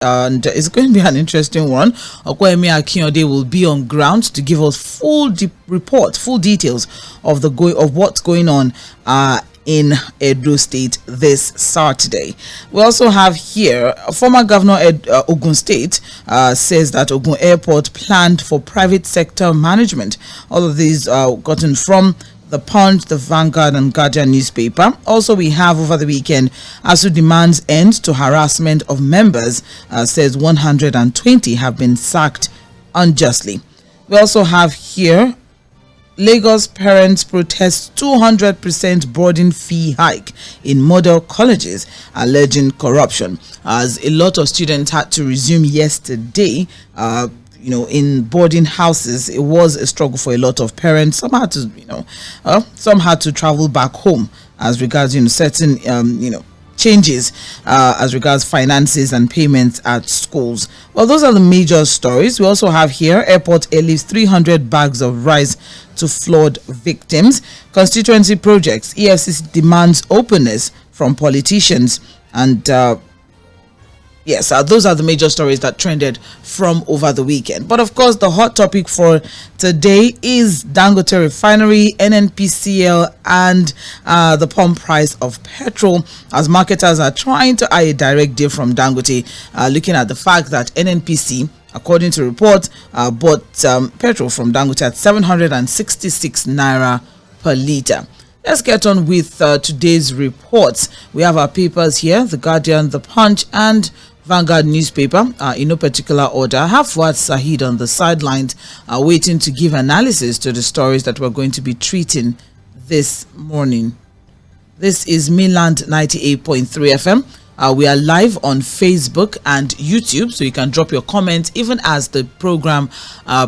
and it's going to be an interesting one. 𝐴̀kwaēmi Akínyẹ̀dé will be on ground to give us full details of what's going on in Edo State this Saturday. We also have here former governor Ogun State says that Ogun Airport planned for private sector management. All of these gotten from The Punch, the Vanguard and Guardian newspaper. Also, we have over the weekend, ASU demands end to harassment of members, says 120 have been sacked unjustly. We also have here, Lagos parents protest 200% boarding fee hike in model colleges, alleging corruption. As a lot of students had to resume yesterday, in boarding houses, it was a struggle for a lot of parents. Some had to, some had to travel back home as regards, certain, changes as regards finances and payments at schools. Well, those are the major stories. We also have here, airport airlifts 300 bags of rice to flood victims. Constituency projects, EFCC demands openness from politicians. And yes, those are the major stories that trended from over the weekend. But of course, the hot topic for today is Dangote Refinery, NNPCL, and the pump price of petrol, as marketers are trying to eye a direct deal from Dangote, looking at the fact that NNPC, according to reports, bought petrol from Dangote at 766 naira per litre. Let's get on with today's reports. We have our papers here, The Guardian, The Punch, and Vanguard newspaper, in no particular order. I have Fuad Sahid on the sidelines, waiting to give analysis to the stories that we're going to be treating this morning. This is Mainland 98.3 FM. We are live on Facebook and YouTube, so you can drop your comments even as the program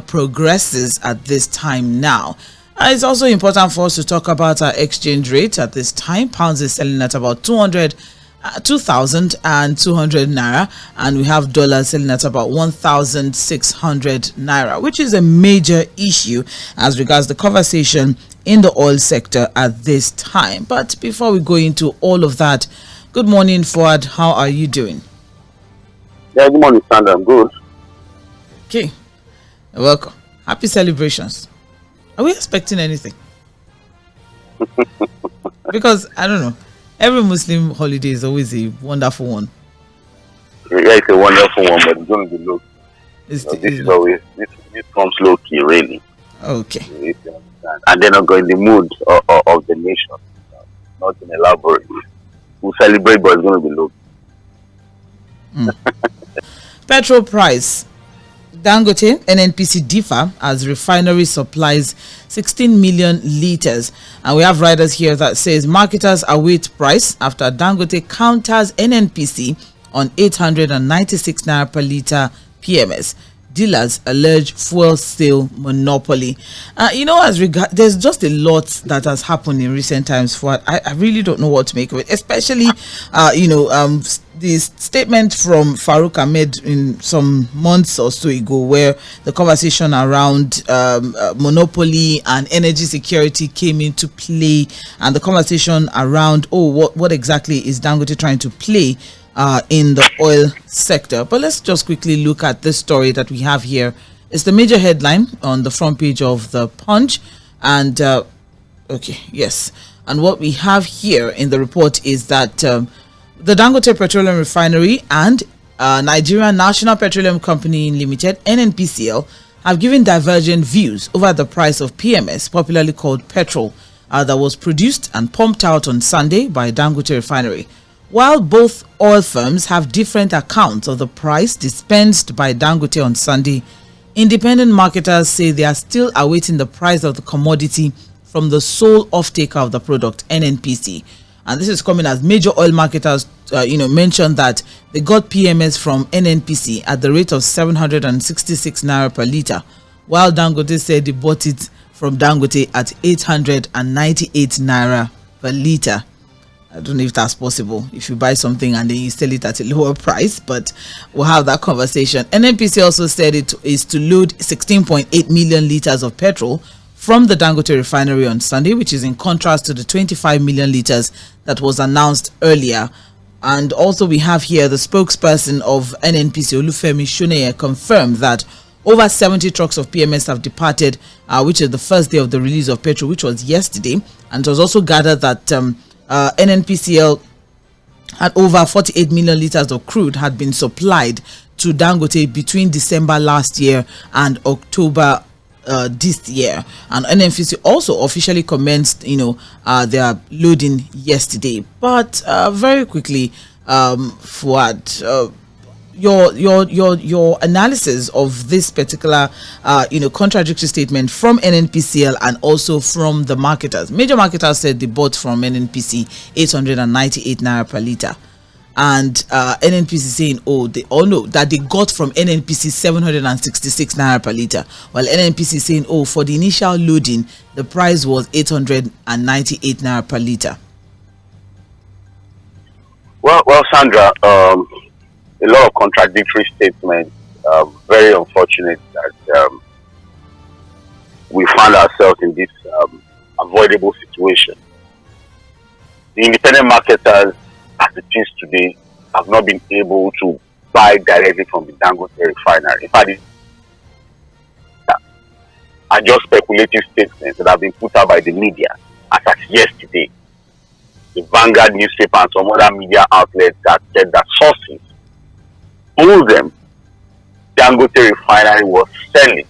progresses at this time now. It's also important for us to talk about our exchange rate at this time. Pounds is selling at about 2,200 naira, and we have dollars selling at about 1,600 naira, which is a major issue as regards the conversation in the oil sector at this time. But before we go into all of that, good morning, Fuad. How are you doing? Yeah, good morning, Sandra. I'm good. Okay, welcome. Happy celebrations. Are we expecting anything? Because I don't know. Every Muslim holiday is always a wonderful one. Yeah, it's a wonderful one, but it's going to be low. This comes low key, really. Okay. And they're not going the mood of the nation. Not in elaborate. We'll celebrate, but it's going to be low. Petrol price. Dangote NNPC differ as refinery supplies 16 million litres, and we have riders here that says marketers await price after Dangote counters NNPC on 896 naira per litre PMS. Dealers allege fuel sale monopoly. There's just a lot that has happened in recent times. I really don't know what to make of it, especially this statement from Farouk Ahmed in some months or so ago, where the conversation around monopoly and energy security came into play, and the conversation around what exactly is Dangote trying to play in the oil sector. But let's just quickly look at this story that we have here. It's the major headline on the front page of the Punch, and and what we have here in the report is that the Dangote Petroleum Refinery and Nigeria National Petroleum Company Limited, NNPCL, have given divergent views over the price of PMS, popularly called petrol, that was produced and pumped out on Sunday by Dangote Refinery. While both oil firms have different accounts of the price dispensed by Dangote on Sunday, independent marketers say they are still awaiting the price of the commodity from the sole off-taker of the product, NNPC. And this is coming as major oil marketers, mentioned that they got PMS from NNPC at the rate of 766 naira per litre, while Dangote said they bought it from Dangote at 898 naira per litre. I don't know if that's possible if you buy something and then you sell it at a lower price, but we'll have that conversation. NNPC also said it is to load 16.8 million litres of petrol from the Dangote refinery on Sunday, which is in contrast to the 25 million litres that was announced earlier And also we have here the spokesperson of NNPC, Olufemi Shoneye, confirmed that over 70 trucks of PMS have departed, which is the first day of the release of petrol, which was yesterday. And it was also gathered that NNPCL had over 48 million liters of crude had been supplied to Dangote between December last year and October this year. And NNPC also officially commenced, their loading yesterday. But very quickly, Fuad, your analysis of this particular contradictory statement from NNPCL and also from the marketers. Major marketers said they bought from NNPC 898 naira per liter, and NNPC saying they all know that they got from NNPC 766 naira per liter, while NNPC saying for the initial loading the price was 898 naira per liter. Well, Sandra, a lot of contradictory statements. Very unfortunate that we find ourselves in this avoidable situation. The independent marketers, as it is today, have not been able to buy directly from the Dangote refinery. In fact, are just speculative statements that have been put out by the media as of yesterday. The Vanguard newspaper and some other media outlets that said that sources told them Dangote refinery was selling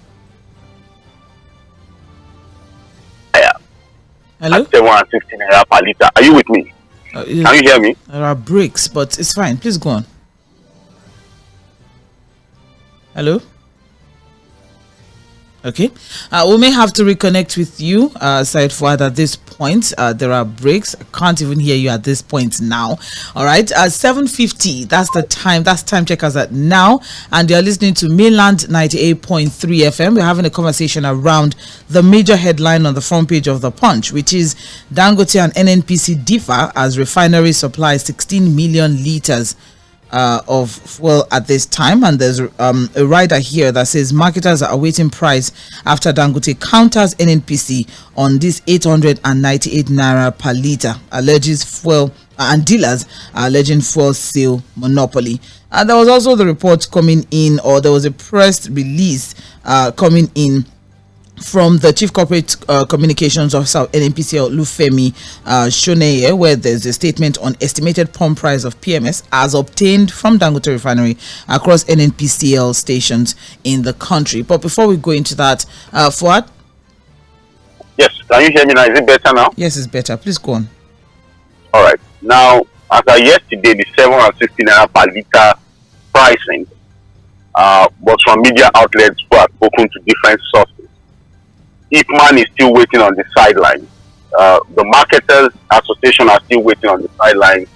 Hello? at 760 naira per liter. Are you with me? Can you hear me? There are breaks, but it's fine. Please go on. Hello? Okay. We may have to reconnect with you, Said Fuad, at this point. There are breaks. I can't even hear you at this point now. All right. 7:50. That's the time. That's time checkers at now. And you're listening to Mainland 98.3 FM. We're having a conversation around the major headline on the front page of The Punch, which is Dangote and NNPC differ as refineries supply 16 million liters of fuel at this time. And there's a rider here that says marketers are awaiting price after Dangote counters NNPC on this 898 naira per liter, alleges fuel and dealers are alleging fuel sale monopoly. And there was also the report coming in, or there was a press release coming in from the Chief Corporate Communications Officer of NNPCL, Olufemi Shoneye, where there's a statement on estimated pump price of PMS as obtained from Dangote Refinery across NNPCL stations in the country. But before we go into that, Fuad? Yes, can you hear me now? Is it better now? Yes, it's better. Please go on. All right. Now, as of yesterday, the 760 naira per liter pricing was from media outlets who have spoken to different sources. Ipman is still waiting on the sidelines. The Marketers Association are still waiting on the sidelines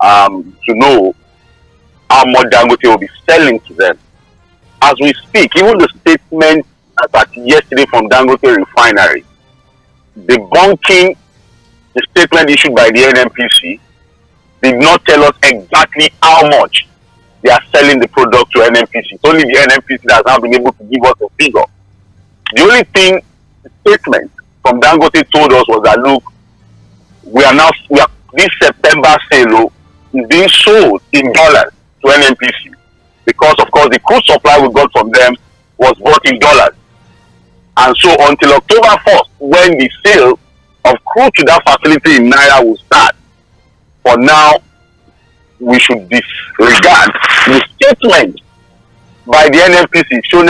to know how much Dangote will be selling to them. As we speak, even the statement that yesterday from Dangote Refinery, debunking the statement issued by the NNPC, did not tell us exactly how much they are selling the product to NNPC. It's only the NNPC that has now been able to give us a figure. The only thing the statement from Dangote told us was that, look, this September sale is being sold in dollars to NNPC because, of course, the crude supply we got from them was bought in dollars. And so until October 1st, when the sale of crude to that facility in Naira will start, for now, we should disregard the statement by the NNPC showing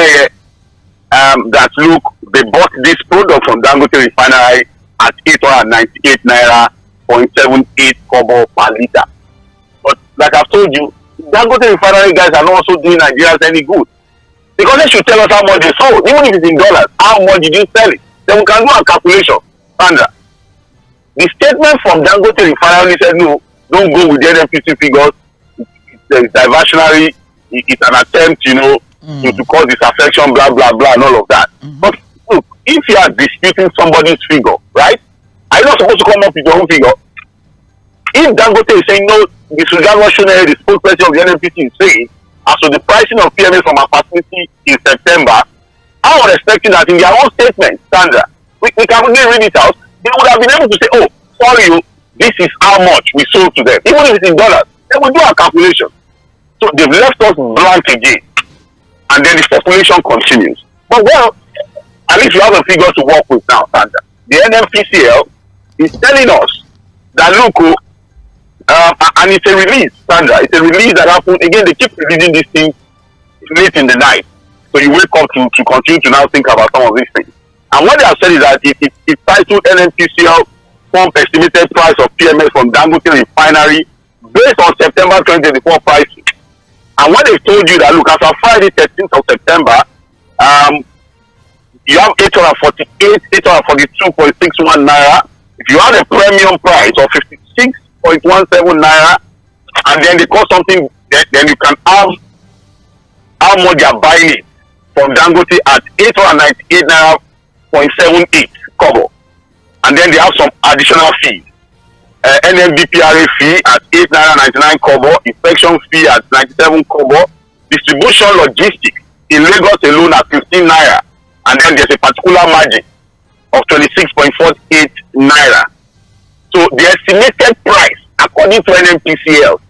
that, look, they bought this product from Dangote Refinery at 898 naira 0.78 kobo per liter. But like I've told you, Dangote Refinery guys are not also doing Nigerians any good. Because they should tell us how much they sold, even if it's in dollars, how much did you sell it? Then we can do a calculation. Sandra, the statement from Dangote Refinery said, no, don't go with the NNPC figures. It's diversionary. It's an attempt, to cause disaffection, blah, blah, blah, and all of that. But look, if you are disputing somebody's figure, right? Are you not supposed to come up with your own figure? If Dangote is saying, no, disregard what Shoneye, the spokesperson of the NNPC, is saying, as to the pricing of PMS from our facility in September, I was expecting that in their own statement, Sandra, we can really read it out, they would have been able to say, oh, sorry, this is how much we sold to them. Even if it's in dollars, Then we do our calculation. So they've left us blank again. And then the speculation continues. But well, at least we have a figure to work with now, Sandra. The NMPCL is telling us that look, and it's a release, Sandra. It's a release that happened. Again, they keep releasing these things late in the night. So you wake up to continue to now think about some of these things. And what they have said is that it's titled NMPCL pump estimated price of PMS from Dangote refinery based on September 2024 prices. And what they told you that look, as of Friday 13th of September, you have 842.61 naira. If you have a premium price of 56.17 naira, and then they cost something, then you can have how much you are buying it from Dangote at 898 naira 0.78 kobo. And then they have some additional fees. NMDPRA fee at 8 naira 99 kobo, inspection fee at 97 kobo, distribution logistics in Lagos alone at 15 naira, and then there's a particular margin of 26.48 naira. So the estimated price, according to NMPCL,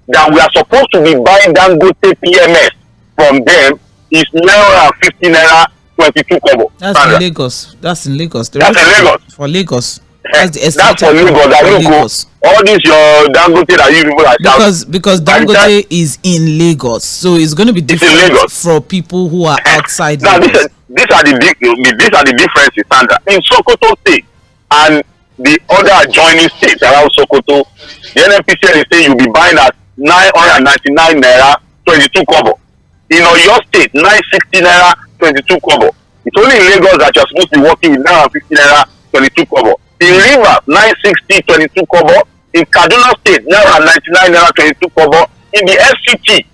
that we are supposed to be buying Dangote PMS from them is naira 50 naira 22 kobo. That's in Lagos. That's in Lagos. That's in Lagos. For Lagos. That's the That's for Lagos. All these your Dangote that you people are because Dangote is in Lagos, so it's going to be different for people who are outside. Now Lagos. these are the differences, Sandra. In Sokoto State and the other adjoining states around Sokoto, the NNPCL is saying you'll be buying at 999 naira 22 kobo. In Oyo State, 960 naira 22 kobo. It's only in Lagos that you're supposed to be working with 950 naira 22 kobo. In Rivers, 960 22 kobo. In Kaduna State, naira 99 naira 22 kobo. In the FCT,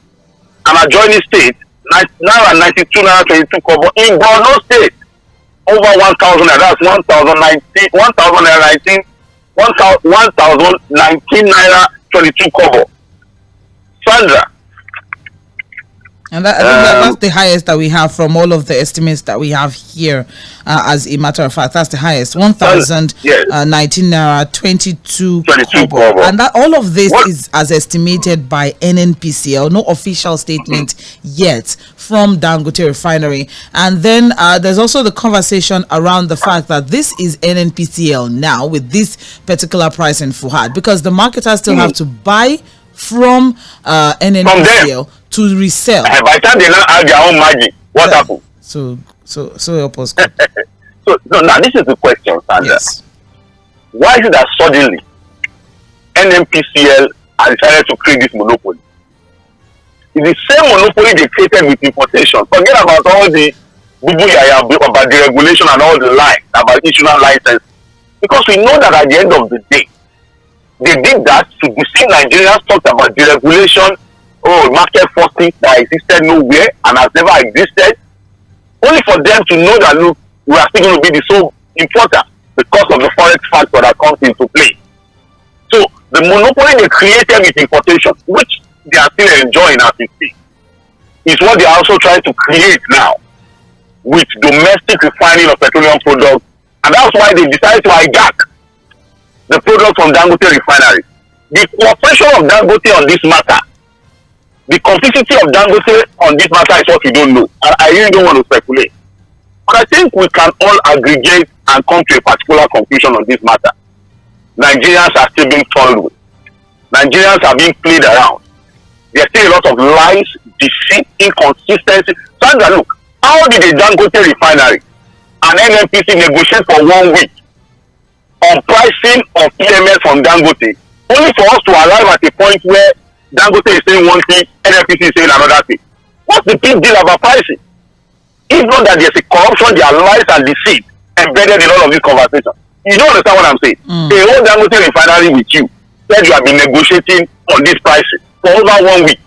an adjoining state, naira 92 naira 22 kobo. In Borno State, over 1,000 naira. That's 1,019 naira 22 kobo. Sandra. And I think that's the highest that we have from all of the estimates that we have here. As a matter of fact, that's the highest, 1,019 naira 22 kobo. And that all of this is as estimated by NNPCL. No official statement yet from Dangote Refinery. And then there's also the conversation around the fact that this is NNPCL now with this particular price in Fuhad, because the marketers still have to buy from NNPCL to resell. By the time they now have their own margin, what happens? So help us. So now this is the question, Sandra. Yes. Why is it that suddenly NNPCL has decided to create this monopoly? It's the same monopoly they created with importation. Forget about all the bubu-yaya about the regulation and all the lies about issuing license. Because we know that at the end of the day, they did that to deceive Nigerians, talked about deregulation, market forcing that existed nowhere and has never existed, only for them to know that look, we are still going to be the sole importer because of the forex factor that comes into play. So the monopoly they created with importation, which they are still enjoying as we speak, is what they are also trying to create now with domestic refining of petroleum products, and that's why they decided to hijack the product from Dangote refinery. The cooperation of Dangote on this matter, the complicity of Dangote on this matter is what we don't know. And I really don't want to speculate. But I think we can all aggregate and come to a particular conclusion on this matter. Nigerians are still being toyed with. Nigerians are being played around. There's still a lot of lies, deceit, inconsistency. Sandra, look, how did the Dangote refinery and NNPC negotiate for 1 week on pricing of PMS from Dangote, only for us to arrive at a point where Dangote is saying one thing, NNPC is saying another thing? What's the big deal about pricing? If not that there's a corruption, there are lies and deceit embedded in all of these conversations. You don't understand what I'm saying? A whole Dangote refinery with you said you have been negotiating on this pricing for over 1 week.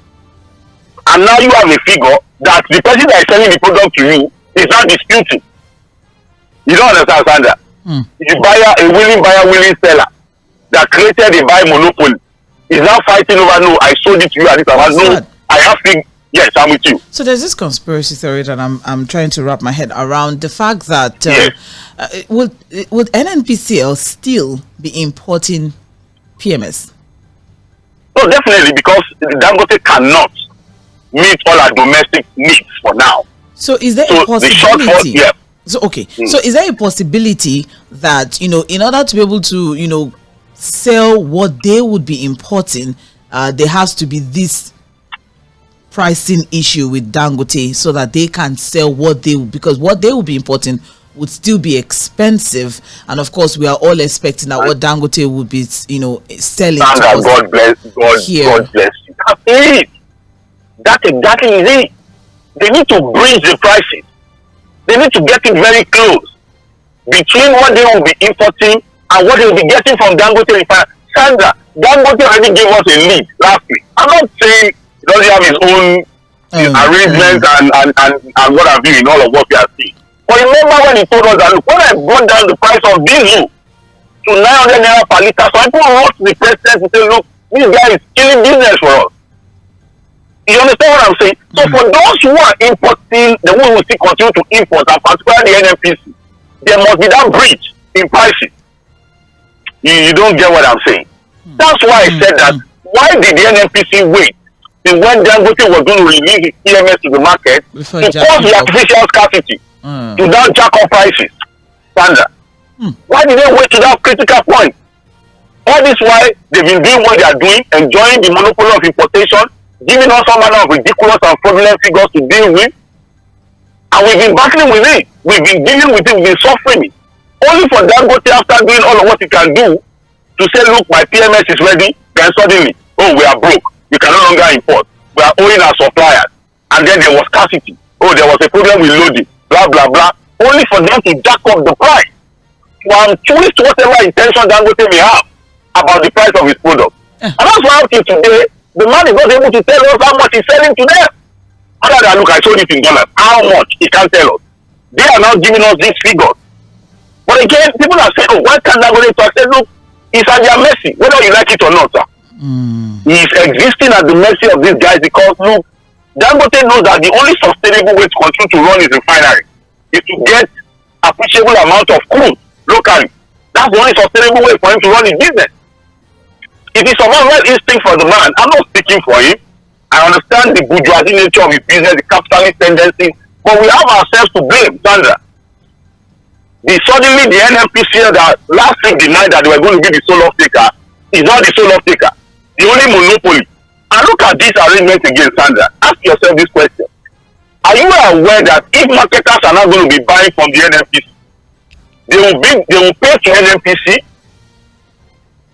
And now you have a figure that the person that is selling the product to you is not disputing. You don't understand, Sandra? The buyer, a willing buyer, willing seller that created a buy monopoly is now fighting over, no, I sold it to you at this amount. No, I have to. Yes, I'm with you. So there's this conspiracy theory that I'm trying to wrap my head around, the fact that would NNPCL still be importing PMS? No, definitely, because Dangote cannot meet all our domestic needs for now. So is there a possibility? So okay. So is there a possibility that, in order to be able to, sell what they would be importing, there has to be this pricing issue with Dangote so that they can sell because what they will be importing would still be expensive, and of course we are all expecting that what Dangote would be selling to us. God bless you. That's it. That exactly is it. They need to bridge the prices. They need to get it very close between what they will be importing and what they will be getting from Dangote. Sandra, Dangote already gave us a lead last week. I'm not saying he doesn't have his own arrangements and what have you in all of what we are seeing. But remember when he told us that, look, when I brought down the price of diesel to 900 naira per litre, so people wrote to the president to say, look, this guy is killing business for us. You understand what I'm saying? So for those who are importing, the ones who still continue to import, and particularly the NNPC, there must be that bridge in prices. You don't get what I'm saying. That's why I said that. Why did the NNPC wait till when Dangote was going to release his PMS to the market to cause the artificial scarcity? To now jack up prices, Sandra. Why did they wait to that critical point? All this while they've been doing what they are doing, enjoying the monopoly of importation, giving us some manner of ridiculous and fraudulent figures to deal with, and we've been battling with it. We've been dealing with it. We've been suffering it. Only for Dangote, after doing all of what he can do, to say, look, my PMS is ready, then suddenly, oh, we are broke. We can no longer import. We are owing our suppliers. And then there was scarcity. Oh, there was a problem with loading. Blah blah blah, only for them to jack up the price to twist whatever intention Dangote may have about the price of his product. And that's why until today, the man is not able to tell us how much he's selling to them. Other than, look, I sold it in dollars. How much? He can't tell us. They are now giving us these figures. But again, people are saying, oh, why can't Dangote talk? I said, look, it's at their mercy, whether you like it or not, sir. He's existing at the mercy of these guys because, look, Dangote knows that the only sustainable way to continue to run his refinery is to get appreciable amount of crude locally. That's the only sustainable way for him to run his business. It is survival instinct for the man. I'm not speaking for him. I understand the bourgeoisie nature of his business, the capitalist tendency, but we have ourselves to blame, Sandra. Suddenly the NNPC that last week denied that they were going to be the sole off-taker is not the sole off-taker. The only monopoly. And look at this arrangement again, Sandra. Ask yourself this question. Are you aware that if marketers are not going to be buying from the NNPC, they will pay to NNPC,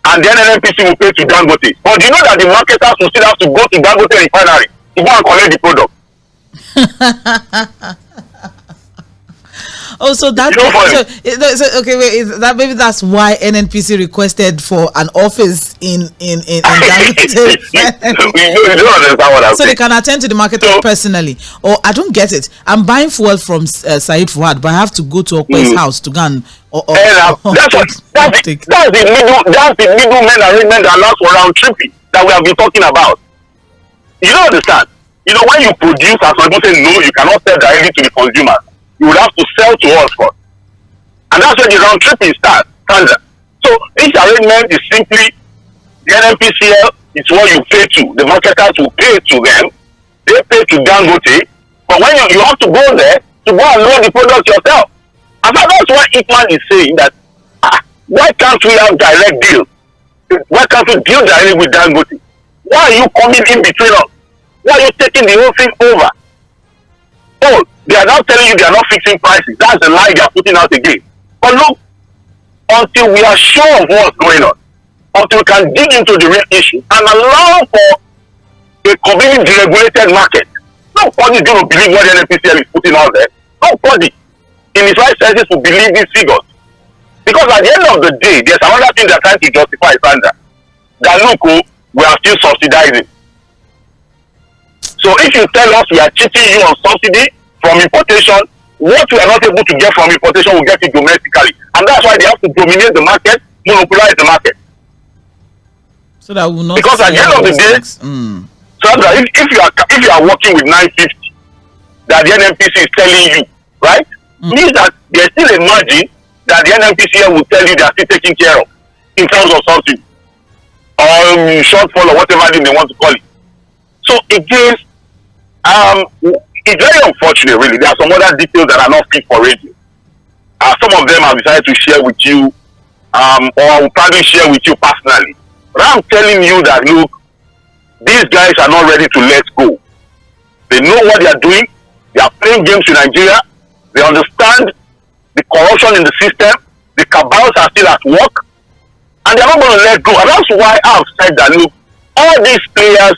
and then NNPC will pay to Dangote? But do you know that the marketers will still have to go to Dangote refinery to go and collect the product? Oh, so that okay, wait, that maybe that's why NNPC requested for an office in Dangote. You don't understand what I'm saying. So they can attend to the market personally. Or I don't get it. I'm buying fuel from Said Fuad, but I have to go to Okwe's house to go and that's the middleman arrangement that allows for round tripping that we have been talking about. You don't understand. When you produce, as people say, no, you cannot sell directly to the consumer. You would have to sell to us first. And that's where the round tripping starts, Sandra. So this arrangement is simply the NNPCL is what you pay to. The marketers will pay to them. They pay to Dangote. But when you have to go there to go and load the product yourself. And that's why Ipman is saying that why can't we have direct deals? Why can't we deal directly with Dangote? Why are you coming in between us? Why are you taking the whole thing over? Oh, they are now telling you they are not fixing prices. That's the lie they are putting out again. But look, until we are sure of what's going on, until we can dig into the real issue and allow for a completely deregulated market, nobody is going to believe what the NNPCL is putting out there. Nobody in his right senses will believe these figures. Because at the end of the day, there's another thing they're trying to justify, Sandra. That look, we are still subsidizing. So if you tell us we are cheating you on subsidy from importation, what we are not able to get from importation will get it domestically. And that's why they have to dominate the market, monopolize the market. So that will not. Because at the end of the day, Sandra, if you are working with 950, that the NNPC is telling you, right? Means that there's still a margin that the NNPCL will tell you they are still taking care of in terms of subsidy. or shortfall or whatever they want to call it. So again, it's very unfortunate, really. There are some other details that are not fit for radio. Some of them I've decided to share with you, or I will probably share with you personally. But I'm telling you that, look, these guys are not ready to let go. They know what they are doing. They are playing games with Nigeria. They understand the corruption in the system. The cabals are still at work. And they are not going to let go. And that's why I've said that, look, all these players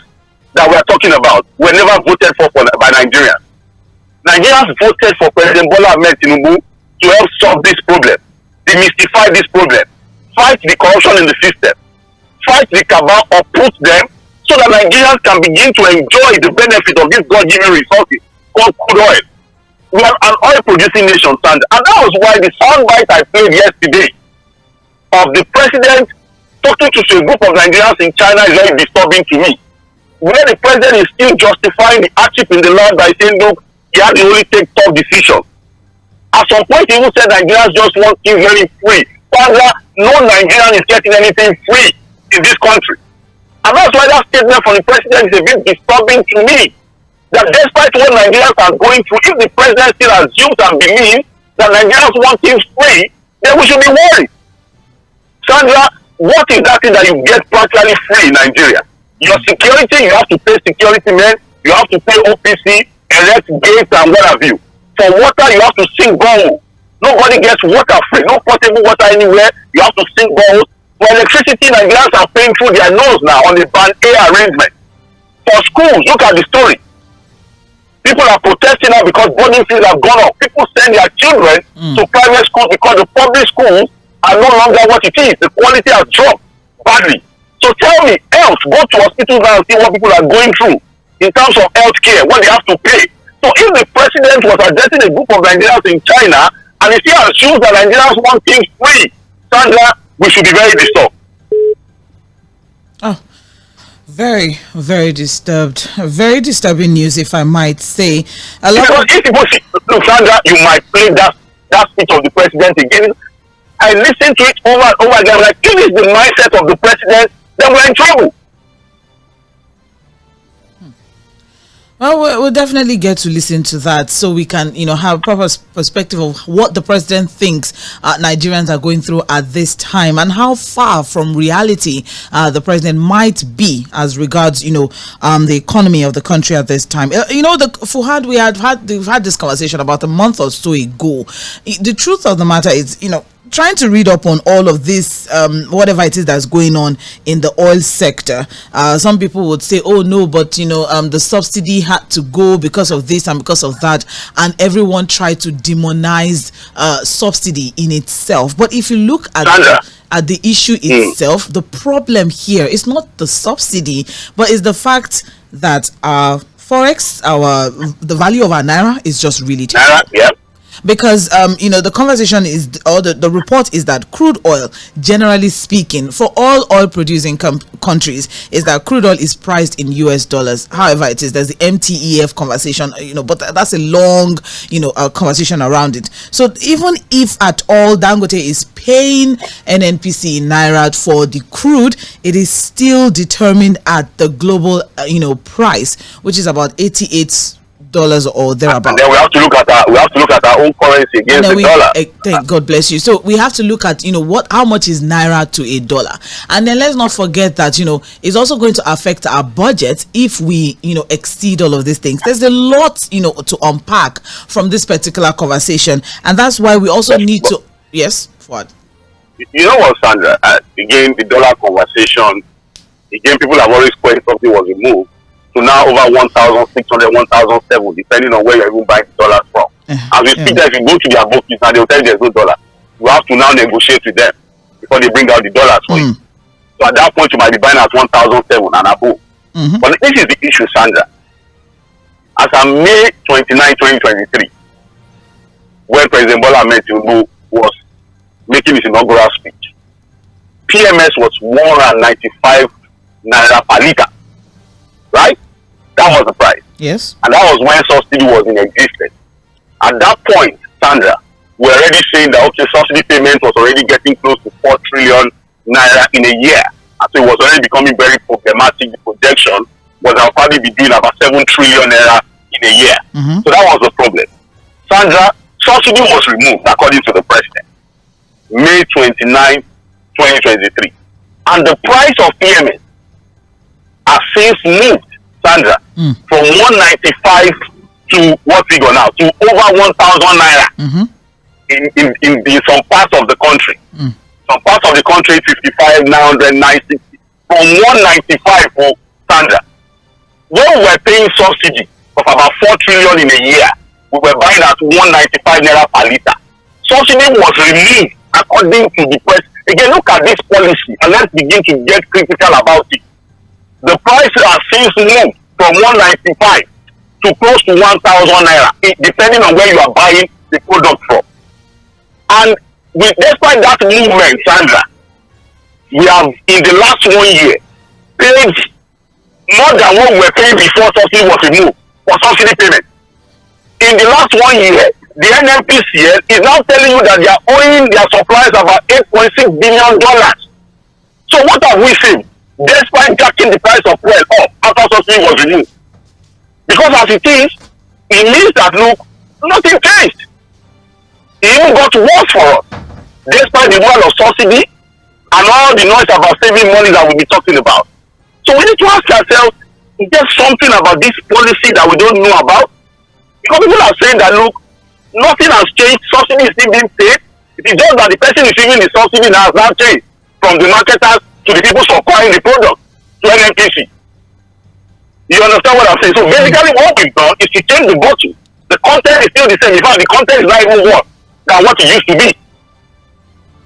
that we are talking about were never voted for by Nigerians. Nigerians voted for President Bola Ahmed Tinubu to help solve this problem, demystify this problem, fight the corruption in the system, fight the cabal, uproot them, so that Nigerians can begin to enjoy the benefit of these God-given resources called crude oil. We are an oil-producing nation, and that was why the soundbite I played yesterday of the president talking to a group of Nigerians in China is very disturbing to me. Where the president is still justifying the hardship in the land by saying, look, he had to only take tough decisions. At some point, he even said Nigerians just want things very free. Father, no Nigerian is getting anything free in this country. And that's why that statement from the president is a bit disturbing to me. That despite what Nigerians are going through, if the president still assumes and believes that Nigerians want things free, then we should be worried. Sandra, what is that thing that you get practically free in Nigeria? Your security, you have to pay security men, you have to pay OPC, elect gates and what have you. For water, you have to sink borehole. Nobody gets water free, no potable water anywhere, you have to sink boreholes. For electricity, Nigerians are paying through their nose now on the Band A arrangement. For schools, look at the story. People are protesting now because boarding fees have gone up. People send their children to private schools because the public schools are no longer what it is. The quality has dropped badly. So tell me, else, go to hospitals now and see what people are going through in terms of health care, what they have to pay. So if the president was addressing a group of Nigerians in China and he still assumes that Nigerians want things free, Sandra, we should be very disturbed. Oh, very, very disturbed. Very disturbing news, if I might say. Because if people see, look, Sandra, you might play that speech of the president again. I listened to it over and over again. Like, if it's the mindset of the president, then we're in trouble. Well, we'll definitely get to listen to that so we can, have a proper perspective of what the president thinks Nigerians are going through at this time and how far from reality the president might be as regards, the economy of the country at this time. Fuhad, we've had this conversation about a month or so ago. The truth of the matter is, trying to read up on all of this, whatever it is that's going on in the oil sector. Some people would say, oh no, but the subsidy had to go because of this and because of that, and everyone tried to demonize subsidy in itself. But if you look at the issue itself, the problem here is not the subsidy, but is the fact that our forex, the value of our naira is just really terrible. Yeah. Because the conversation is, or the report is that crude oil, generally speaking, for all oil producing countries, is that crude oil is priced in US dollars. However, there's the MTEF conversation, but that's a long conversation around it. So even if at all Dangote is paying NNPC in naira for the crude, it is still determined at the global price, which is about $88 or thereabout. And then we have to look at our own currency against the dollar. Thank God bless you. So we have to look at how much is naira to a dollar, and then let's not forget that it's also going to affect our budget if we exceed all of these things. There's a lot to unpack from this particular conversation, and that's why we also need to. Yes, what? You know what, Sandra? Again, the dollar conversation. Again, people have always questioned something was removed. To now over 1,600, 1,007, depending on where you're even buying the dollars from. As we speak, if you go to their bookies now, they'll tell you there's no dollar. You have to now negotiate with them before they bring out the dollars for you. So at that point, you might be buying at 1,007 and above. But this is the issue, Sandra. As of May 29, 2023, when President Bola Ahmed Tinubu was making his inaugural speech, PMS was 195 naira per litre. Right? That was the price. Yes. And that was when subsidy was in existence. At that point, Sandra, we're already saying that subsidy payment was already getting close to 4 trillion naira in a year. And so it was already becoming very problematic. The projection was I'll probably be doing about 7 trillion naira in a year. So that was the problem. Sandra, subsidy was removed according to the president. May 29, 2023. And the price of PMS has since moved, Sandra, from 195 to what figure now? To over 1,000 naira in some parts of the country. Some parts of the country, 55, 900, 960. From 195 for Sandra. When we were paying subsidy of about 4 trillion in a year, we were buying at 195 naira per litre. Subsidy was removed according to the press. Again, look at this policy and let's begin to get critical about it. The price has since moved from 195 to close to 1,000 naira, depending on where you are buying the product from. And despite that movement, Sandra, we have in the last 1 year paid more than what we were paying before subsidy was removed for subsidy payment. In the last 1 year, the NNPCL is now telling you that they are owing their suppliers about $8.6 billion. So what have we seen? Despite jacking the price of fuel up after subsidy was removed. Because as it is, it means that look, nothing changed. It even got worse for us. Despite the word of subsidy and all the noise about saving money that we'll be talking about. So we need to ask ourselves, is there something about this policy that we don't know about? Because people are saying that look, nothing has changed, subsidy is still being paid. It is just that the person receiving the subsidy now has now changed from the marketers to the people supplying the product to NNPC. You understand what I'm saying? So basically what we've done is to change the bottle. The content is still the same. In fact, the content is not even worse than what it used to be.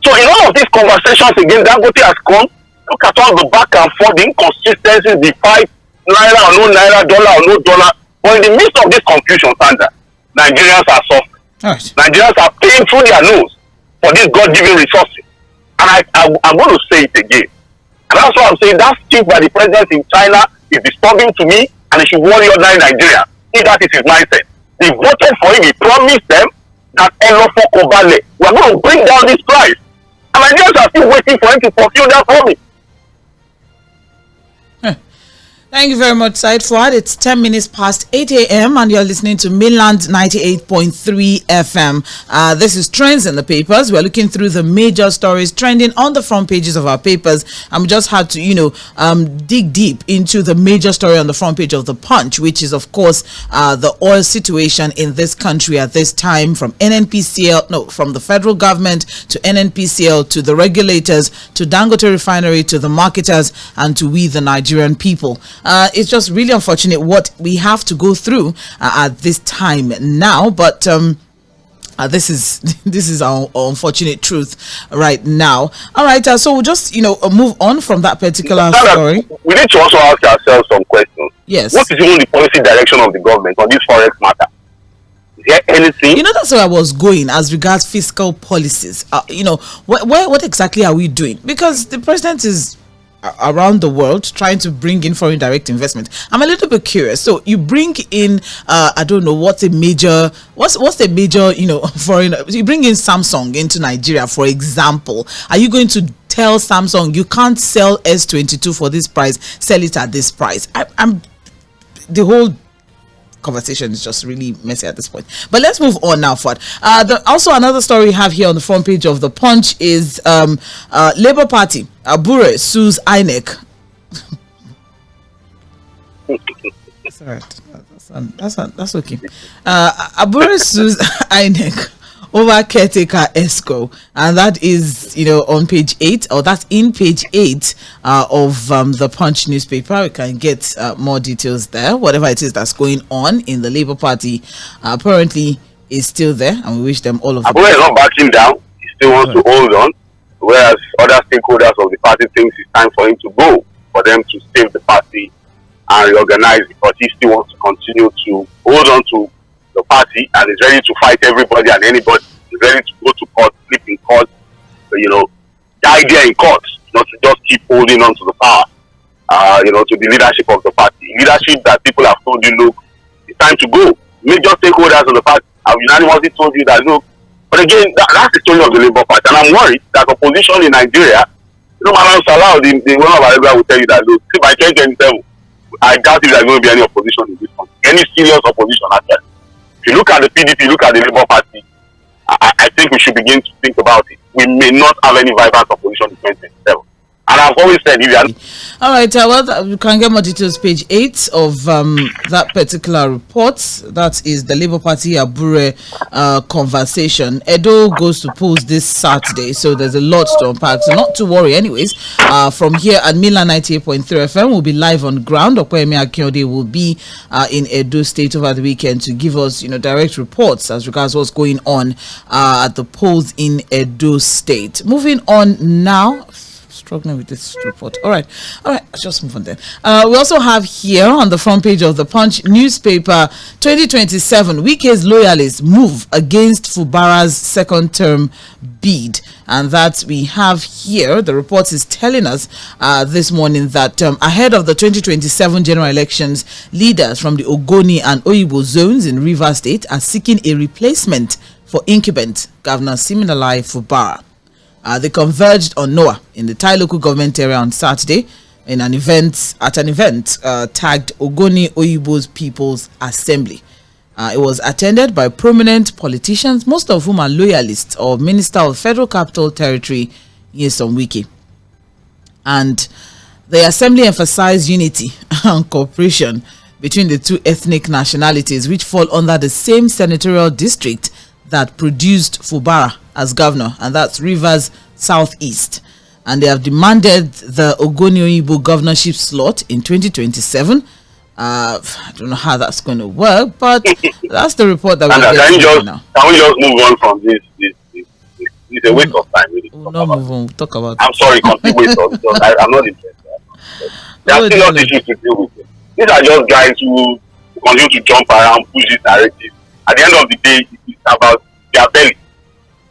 So in all of these conversations again, Dangote has come. Look at all the back and forth, the inconsistencies, the fight, naira or no naira, dollar or no dollar. But in the midst of this confusion, Sandra, Nigerians are suffering. Right. Nigerians are paying through their nose for these God-given resources. And I'm going to say it again. And that's why I'm saying that speech by the president in China is disturbing to me, and it should worry ordinary Nigeria. If that is his mindset. They voted for him, he promised them that ⴰ we are going to bring down this price. And Nigerians are still waiting for him to fulfill that promise. Thank you very much, Said Fuad. It's 10 minutes past 8 a.m. and you're listening to Mainland 98.3 FM. This is Trends in the Papers. We're looking through the major stories trending on the front pages of our papers. And we just had to, dig deep into the major story on the front page of The Punch, which is, of course, the oil situation in this country at this time, from from the federal government to NNPCL to the regulators to Dangote Refinery to the marketers and to we, the Nigerian people. It's just really unfortunate what we have to go through at this time now, but this is our unfortunate truth right now. All right, so we'll just move on from that particular story. We need to also ask ourselves some questions. Yes. What is even the policy direction of the government on this forex matter? Is there anything? That's where I was going as regards fiscal policies. What exactly are we doing? Because the president is around the world trying to bring in foreign direct investment. I'm a little bit curious. So you bring in I don't know what's a major foreign, you bring in Samsung into Nigeria, for example. Are you going to tell Samsung you can't sell S22 for this price, sell it at this price? The whole conversation is just really messy at this point. But let's move on now, Fuad. Also another story we have here on the front page of The Punch is Labour Party Abure sues INEC. That's all right. That's okay. Abure sues INEC over caretaker ESCO, and that is on page 8, or that's in page 8 of the Punch newspaper. We can get more details there. Whatever it is that's going on in the Labour Party apparently is still there, and we wish them all of the best. Is not backing down. He still wants to hold on, whereas other stakeholders of the party thinks it's time for him to go, for them to save the party and reorganize, because he still wants to continue to hold on to the party and is ready to fight everybody and anybody. Is ready to go to court, sleep in court, die there in court, not to just keep holding on to the power, to the leadership of the party. Leadership that people have told you, look, it's time to go. Major stakeholders of the party have unanimously told you that, look, but again, that's the story of the Labour Party. And I'm worried that opposition in Nigeria No, Madam Salah, the one of our area will tell you that, look, see, by 2027, I doubt if there's going to be any opposition in this country. Any serious opposition, actually. If you look at the PDP, look at the Labour Party, I think we should begin to think about it. We may not have any vibrant opposition in 2027. And I've always said, if you are... All right, well, you can get more details, page 8 of that particular report. That is the Labour Party Abure conversation. Edo goes to polls this Saturday, so there's a lot to unpack. So not to worry anyways. From here at Milan 98.3 FM, we'll be live on ground. 𝐴̀kpè̀mí Akínyòdé will be in Edo State over the weekend to give us, direct reports as regards what's going on at the polls in Edo State. Moving on now. Struggling with this report. All right, let's just move on then. We also have here on the front page of the Punch newspaper, 2027 Wike's loyalists move against Fubara's second term bid, and that we have here. The report is telling us this morning that ahead of the 2027 general elections, leaders from the Ogoni and Oyibo zones in Rivers State are seeking a replacement for incumbent Governor Siminalayi Fubara. They converged on Noah in the Thai local government area on Saturday in an event tagged Ogoni Oyibo's People's Assembly. It was attended by prominent politicians, most of whom are loyalists of Minister of Federal Capital Territory Nyesom Wike. And the assembly emphasized unity and cooperation between the two ethnic nationalities, which fall under the same senatorial district that produced Fubara as governor, and that's Rivers Southeast. And they have demanded the Ogoni Oyibo governorship slot in 2027. I don't know how that's going to work, but that's the report that we're getting now. Can we just move on from this? It's a waste of time. Really, we'll not move on. We'll talk about I'm sorry, complete waste of time. I'm not interested. There are still not issues to deal with. These are just guys who continue to jump around, push this narrative. At the end of the day, it's about their belly.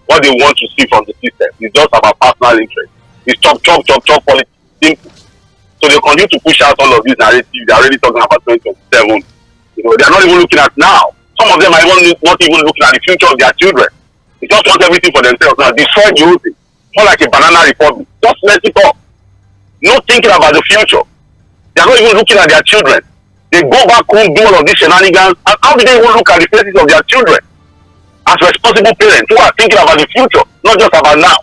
What they want to see from the system. It's just about personal interest. It's chop politics. Simple. So they continue to push out all of these narratives. They're already talking about 2027. They're not even looking at now. Some of them are not even looking at the future of their children. They just want everything for themselves now. Destroy the whole thing. More like a banana republic. Just let it up. Not thinking about the future. They're not even looking at their children. They go back home, do all of these shenanigans, and how do they even look at the faces of their children as responsible parents who are thinking about the future, not just about now?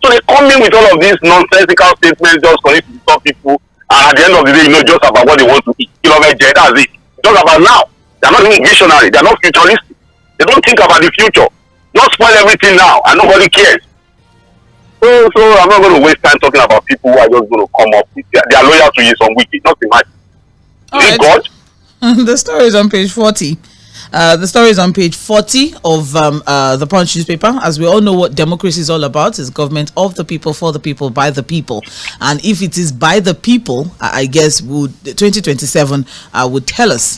So they come in with all of these nonsensical statements, just going to stop people, and at the end of the day, just about what they want to eat. That's it. Just about now. They're not even visionary. They're not futuristic. They don't think about the future. Just spoil everything now, and nobody cares. So I'm not going to waste time talking about people who are just going to come up with they are loyal to Nyesom Wike. Not imagine. Right. God? The story is on page 40. The story is on page 40 of the Punch newspaper. As we all know what democracy is all about, is government of the people, for the people, by the people. And if it is by the people, I guess 2027 would tell us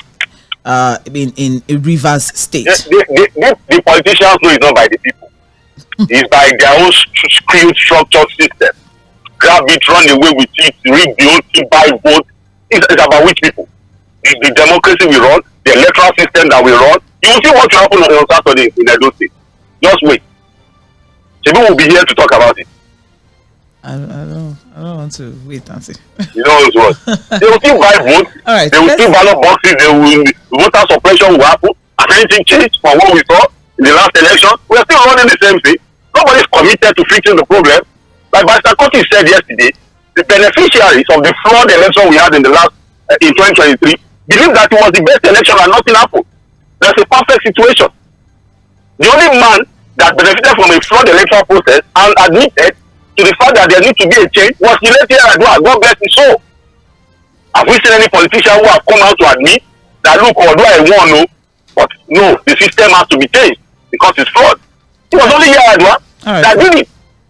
in Rivers State. The politicians know it's not by the people. It's by their own skewed structured system. Grab it, run away with it, rig the own thing, buy vote. It's about which people. The democracy we run, the electoral system that we run. You will see what will happen on Saturday in Edo State. Just wait. People will be here to talk about it. I don't want to wait and see. You know what? They will still buy votes. All right, they will still ballot boxes. Voter suppression will happen. Has anything changed from what we saw in the last election? We are still running the same thing. Nobody is committed to fixing the problem. Like Mr. Kotti said yesterday, the beneficiaries of the flawed election we had in the last in 2023 believe that it was the best election and nothing happened. There's a perfect situation. The only man that benefited from a flawed electoral process and admitted to the fact that there needs to be a change was Lɪධ̀vě. God bless his soul. Have we seen any politician who have come out to admit that look, although I won, but no, the system has to be changed because it's flawed? It was only Yar'Adua that did it.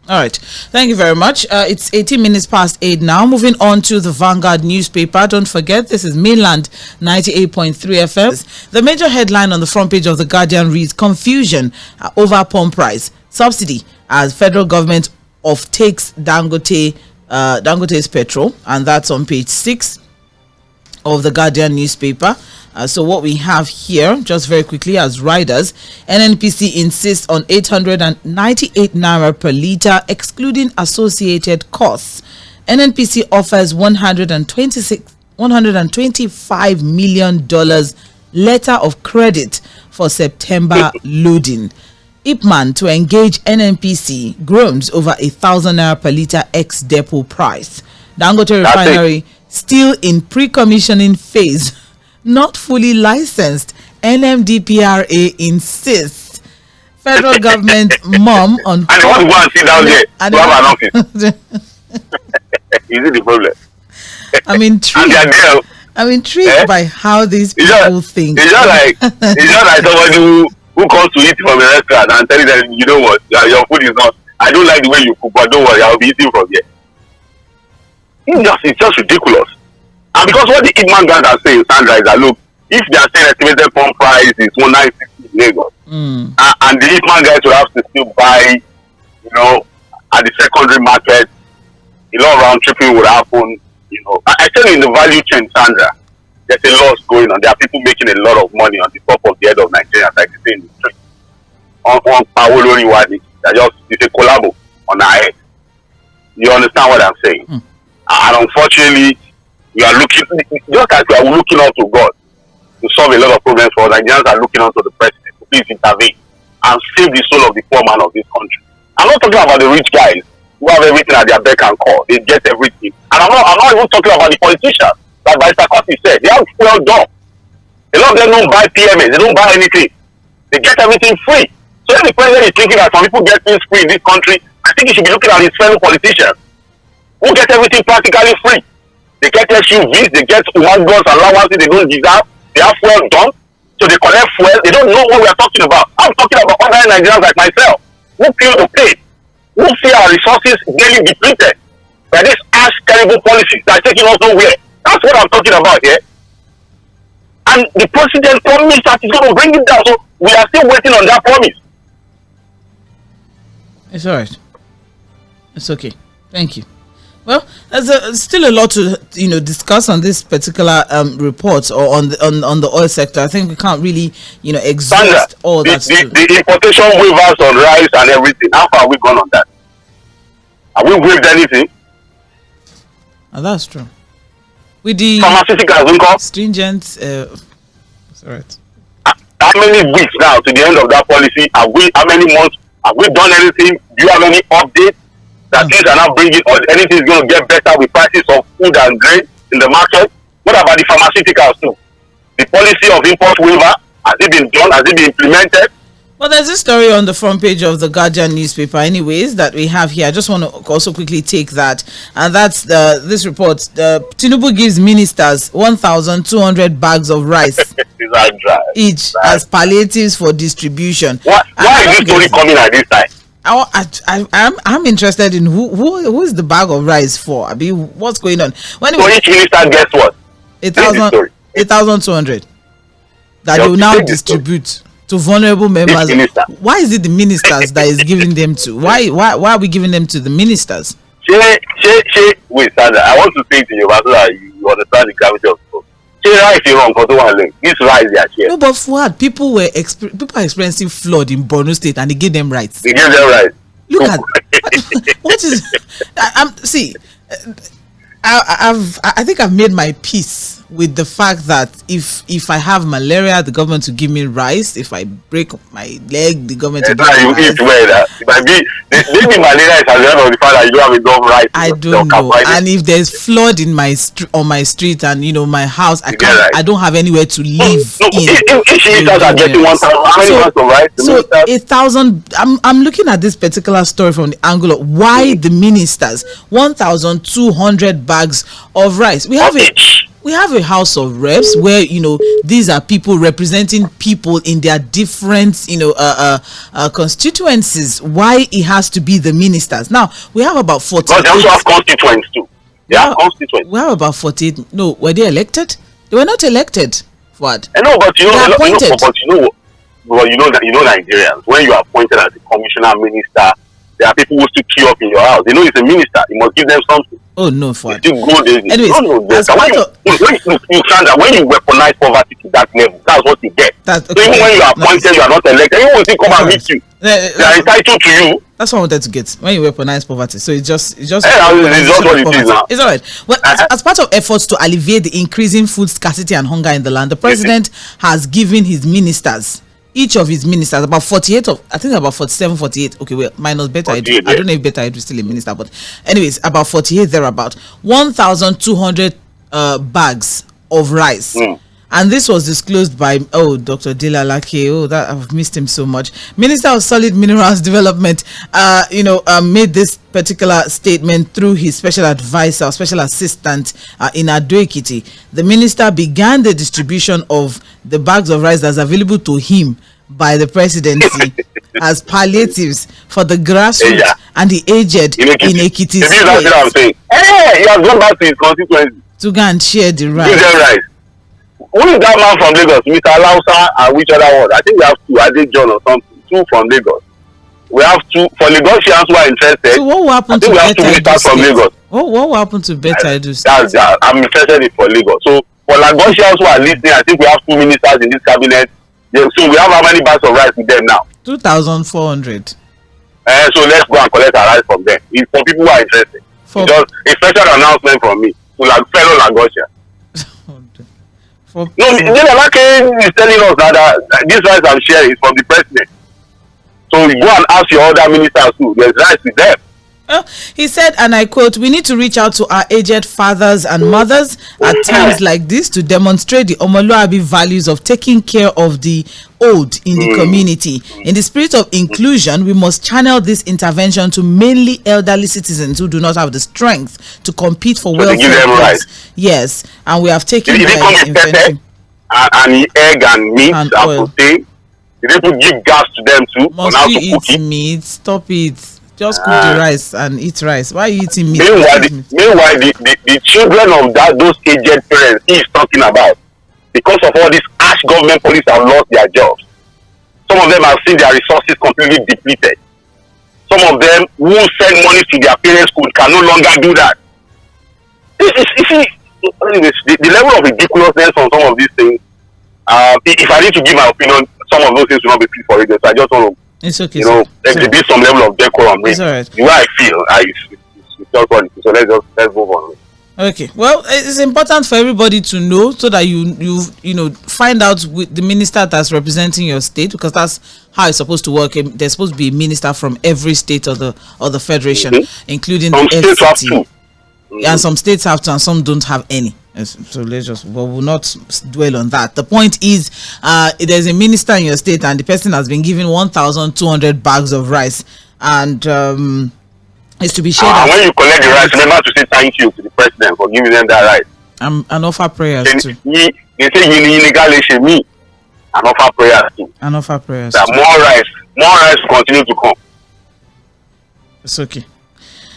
All right. Thank you very much. It's 18 minutes past 8 now. Moving on to the Vanguard newspaper. Don't forget, this is Mainland 98.3 FM. The major headline on the front page of The Guardian reads, confusion over pump price. Subsidy as federal government takes Dangote's petrol. And that's on page 6 of The Guardian newspaper. So what we have here, just very quickly, as riders, NNPC insists on 898 naira per litre, excluding associated costs. NNPC offers $125 million letter of credit for September loading. Ipman to engage NNPC groans over 1,000 naira per litre ex-depot price. Dangote refinery still in pre-commissioning phase, not fully licensed. NMDPRA insists. Federal government mom on. And they want to go and sit down there to have an office. Is it the problem? I'm intrigued. I'm intrigued by how these people think. It's just like somebody who comes to eat from a restaurant and telling them, you know what, your food is not. I don't like the way you cook, but don't worry, I'll be eating from here. It's just ridiculous. And because what the Ipman guys are saying, Sandra, is that look, if they are saying estimated pump price is 1,960 in Lagos, and the Ipman guys will have to still buy, you know, at the secondary market, a lot of round tripping would happen. You know, I tell you, in the value chain, Sandra, there's a loss going on. There are people making a lot of money on the top of the head of Nigeria, like you say in the street. On Paolo Riwadi, it's a collabo on our head. You understand what I'm saying? And unfortunately, we are looking, just as we are looking up to God to solve a lot of problems for us, Nigerians are looking on to the president to please intervene and save the soul of the poor man of this country. I'm not talking about the rich guys who have everything at their beck and call. They get everything. And I'm not even talking about the politicians, like Mr. Kosi said. They have fuel done. A lot of them don't buy PMS. They don't buy anything. They get everything free. So if the president is thinking that some people get things free in this country, I think he should be looking at his fellow politicians who get everything practically free. They get SUVs, they get guns, allowances they don't deserve. They have fuel done. So they collect fuel. They don't know what we are talking about. I'm talking about other Nigerians like myself who feel the pain, who feel our resources daily depleted by this harsh, terrible policies that are taking us nowhere. That's what I'm talking about here. And the president promised that he's going to bring it down. So we are still waiting on that promise. It's all right. It's okay. Thank you. Well, there's still a lot to discuss on this particular report or on the oil sector. I think we can't really exhaust all that. The importation waivers on rice and everything. How far have we gone on that? Have we waived anything? That's true. With the pharmaceuticals stringent, that's all right. How many weeks now to the end of that policy? How many months? Have we done anything? Do you have any updates that things are not bringing, or anything is going to get better with prices of food and grain in the market? What about the pharmaceuticals too? The policy of import waiver, has it been done? Has it been implemented? Well, there's a story on the front page of the Guardian newspaper anyways that we have here. I just want to also quickly take that. And that's this report. Tinubu gives ministers 1,200 bags of rice each as palliatives for distribution. Why is this story coming at this time? I'm interested in who is the bag of rice for? I mean, what's going on? So each minister gets what? 8,200 that they will now distribute to vulnerable members. Why is it the ministers that is giving them to? Why are we giving them to the ministers? Wait, Sandra, I want to say to you so that you understand the gravity of it. This rice they are sharing. No, but Fuad, people are experiencing flood in Borno State and they give them rice. They give them rice. Look at what is. I think I've made my peace with the fact that if I have malaria, the government will give me rice. If I break my leg, the government will give me rice. Eat well. Maybe malaria is as a result of the fact that you don't have enough rice. I don't know. And if there's flood in on my street and my house, I don't have anywhere to live. Each ministers are getting 1,000. How many bags of rice? So 1,000. I'm looking at this particular story from the angle of why the ministers 1,200 bags of rice. We have a House of Reps where these are people representing people in their different constituencies. Why it has to be the ministers? Now we have about 48. But they also have constituents too. They have constituents. We have about 48. No, were they elected? They were not elected. What? I know, but Nigerians, when you are appointed as a commissioner, minister, there are people who still queue up in your house. They know he's a minister. You must give them something. Oh no, for still go there. Anyways, when you weaponize poverty to that level, that's what you get. So even when you are appointed, you are not elected. Anyone will still come and meet you. They are entitled to you. That's what I wanted to get. When you weaponize poverty, so it's just it's just what it is now. It's all right. Well, as part of efforts to alleviate the increasing food scarcity and hunger in the land, the president has given his ministers, each of his ministers, about 48 of, I think about 47, 48. Okay, well, minus Beta. I don't know if Beta is still a minister, but anyways, about 48 thereabout. 1,200 bags of rice. And this was disclosed by Dr. Dila, that I've missed him so much. Minister of Solid Minerals Development, made this particular statement through his special advisor, special assistant in Ado-Ekiti. The minister began the distribution of the bags of rice that's available to him by the presidency as palliatives for the grassroots and the aged in Ekiti State. That's what I'm saying. Hey, he has gone back to his constituency to go and share the rice. Give them rice. Who is that man from Lagos? Mr. Lausa and which other one? I think we have two. I think John or something. Two from Lagos. We have two for Lagosians who are interested. So what will happen to we have two ministers from Lagos. What will happen to Beta Edu State? I'm interested in for Lagos. So for Lagosians who are listening, I think we have two ministers in this cabinet. So we have how many bags of rice with them now? 2,400. So let's go and collect our rice from them. It's for people who are interested. Just a special announcement from me to fellow Lagosians. No, Nᴇᴏsᴜ is telling us that this rice I'm sharing is from the president. So you go and ask your other ministers too. There's rice with them. He said, and I quote, "We need to reach out to our aged fathers and mothers at times like this to demonstrate the Omoluabi values of taking care of the old in the community. In the spirit of inclusion, we must channel this intervention to mainly elderly citizens who do not have the strength to compete for welfare. Yes, and we have taken and egg and meat and protein. Did they give gas to them too? Must you eat meat? Stop it. Just cook the rice and eat rice. Why are you eating meat? Meanwhile, the children of those aged parents he is talking about, because of all these harsh government police have lost their jobs. Some of them have seen their resources completely depleted. Some of them who send money to their parents' school can no longer do that. The level of ridiculousness on some of these things, if I need to give my opinion, some of those things will not be fit for it. So I just want to, it's okay, exhibit some level of decorum. It's all right. The way I feel, it's just what it is. So let's move on. Okay, well, it's important for everybody to know so that you find out with the minister that's representing your state, because that's how it's supposed to work. There's supposed to be a minister from every state of the federation, including the FCT. And some states have to, and some don't have any. So we'll not dwell on that. The point is, there's a minister in your state, and the person has been given 1,200 bags of rice, and it's to be shared. When you collect the rice, remember to say thank you to the president for giving them that rice. And offer prayers too. They say illegal and offer prayers too. And offer prayers. That more rice continue to come. It's okay.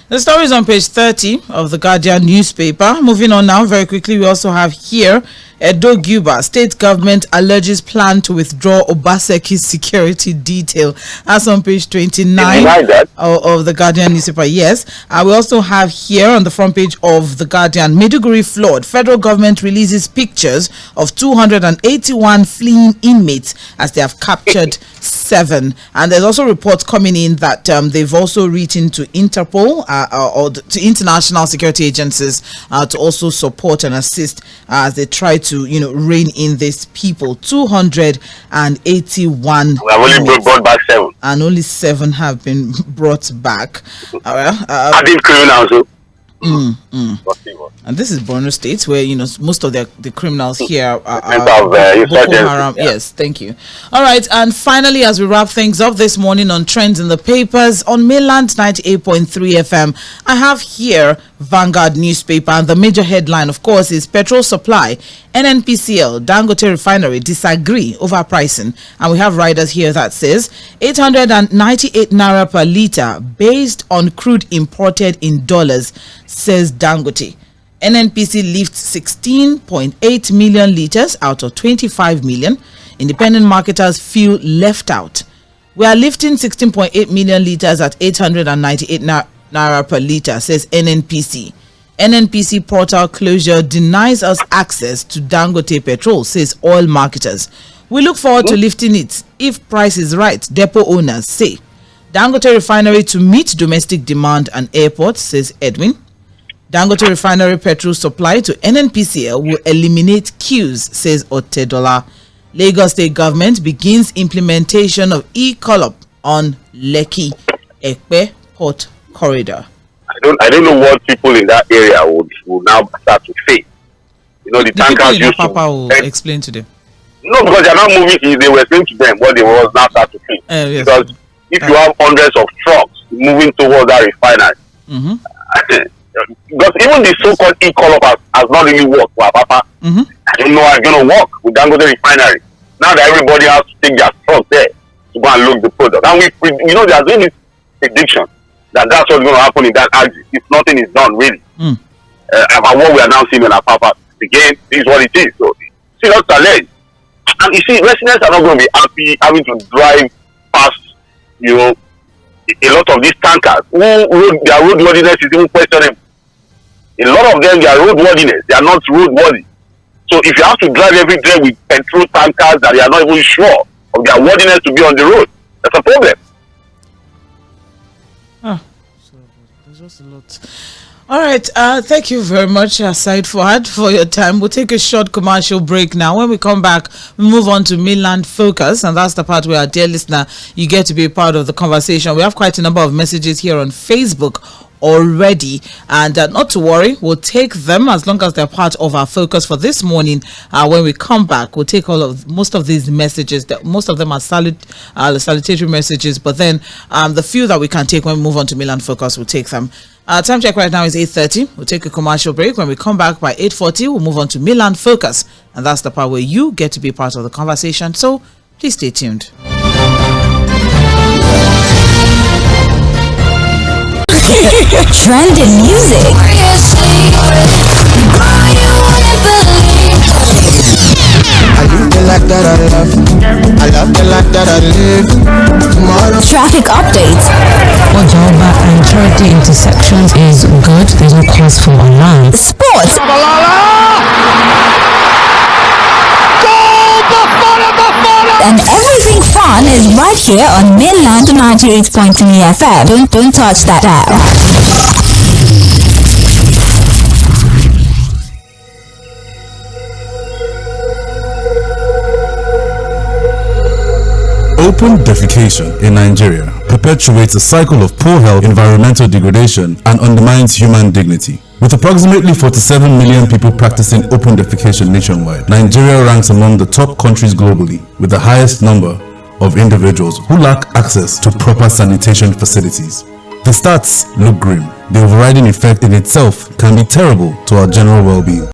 The story is on page 30 of the Guardian newspaper. Moving on now, very quickly, we also have here, Edo-Guba, state government alleges plan to withdraw Obaseki's security detail. That's on page 29 of the Guardian newspaper. Yes. We also have here on the front page of the Guardian, Maiduguri flawed. Federal government releases pictures of 281 fleeing inmates as they have captured 7. And there's also reports coming in that they've also written to Interpol or to international security agencies to also support and assist as they try to rein in these people. 281. We have only brought back 7, and only 7 have been brought back. I did criminals. And this is Borno State, where most of the criminals here are Boko Haram. Yeah. Yes, thank you. All right, and finally, as we wrap things up this morning on trends in the papers on Mainland 98.3 FM, I have here Vanguard newspaper, and the major headline, of course, is petrol supply. NNPCL, Dangote refinery disagree over pricing, and we have riders here that says 898 naira per litre based on crude imported in dollars, says Dangote. NNPC lifts 16.8 million litres out of 25 million. Independent marketers feel left out. We are lifting 16.8 million litres at 898 naira per litre, says NNPC. NNPC portal closure denies us access to Dangote petrol, says oil marketers. We look forward to lifting it if price is right, depot owners say. Dangote refinery to meet domestic demand and airport, says Edwin. Dangote refinery petrol supply to NNPCL will eliminate queues, says Otedola. Lagos State government begins implementation of e-collop on Lekki Ekpe Port Corridor. I don't know what people in that area would now start to face. You know, the tankers used to... Papa will explain to them. No, because they're not moving. They were saying to them what they was now start to face. Yes. Because if you have hundreds of trucks moving towards that refinery, because even the so-called e-collop has not really worked for Papa. I don't know how it's going to work with Dangote refinery. Now that everybody has to take their truck there to go and look the product. And there's doing this prediction that's what's going to happen in that axis if nothing is done really. About what we are now seeing in our Papa, again, this is what it is. So, serious challenge. And you see, residents are not going to be happy having to drive past, a lot of these tankers. Their roadworthiness is even questionable. A lot of them, their roadworthiness, they are not roadworthy. So if you have to drive every day with petrol tankers that you are not even sure of their worthiness to be on the road, that's a problem. So there's just a lot. All right, thank you very much, Said Fuad, for your time. We'll take a short commercial break now. When we come back, we move on to Mainland Focus, and that's the part where, dear listener, you get to be a part of the conversation. We have quite a number of messages here on Facebook already, and not to worry, we'll take them as long as they're part of our focus for this morning. When we come back, we'll take most of these messages. Most of them are salutatory messages, but then the few that we can take when we move on to Mainland Focus, we'll take them. Time check right now is 8:30. We'll take a commercial break. When we come back by 8:40, we'll move on to Mainland Focus, and that's the part where you get to be part of the conversation. So please stay tuned. Trending music. I live the life that I love. I love the life that I live. Tomorrow. Traffic updates. Ojoba and Charity intersections is good. There's no cause for alarm. Sports. And everything fun is right here on Mainland 98.3 FM. Don't touch that dial. Open defecation in Nigeria perpetuates a cycle of poor health, environmental degradation, and undermines human dignity. With approximately 47 million people practicing open defecation nationwide, Nigeria ranks among the top countries globally with the highest number of individuals who lack access to proper sanitation facilities. The stats look grim. The overriding effect in itself can be terrible to our general well-being.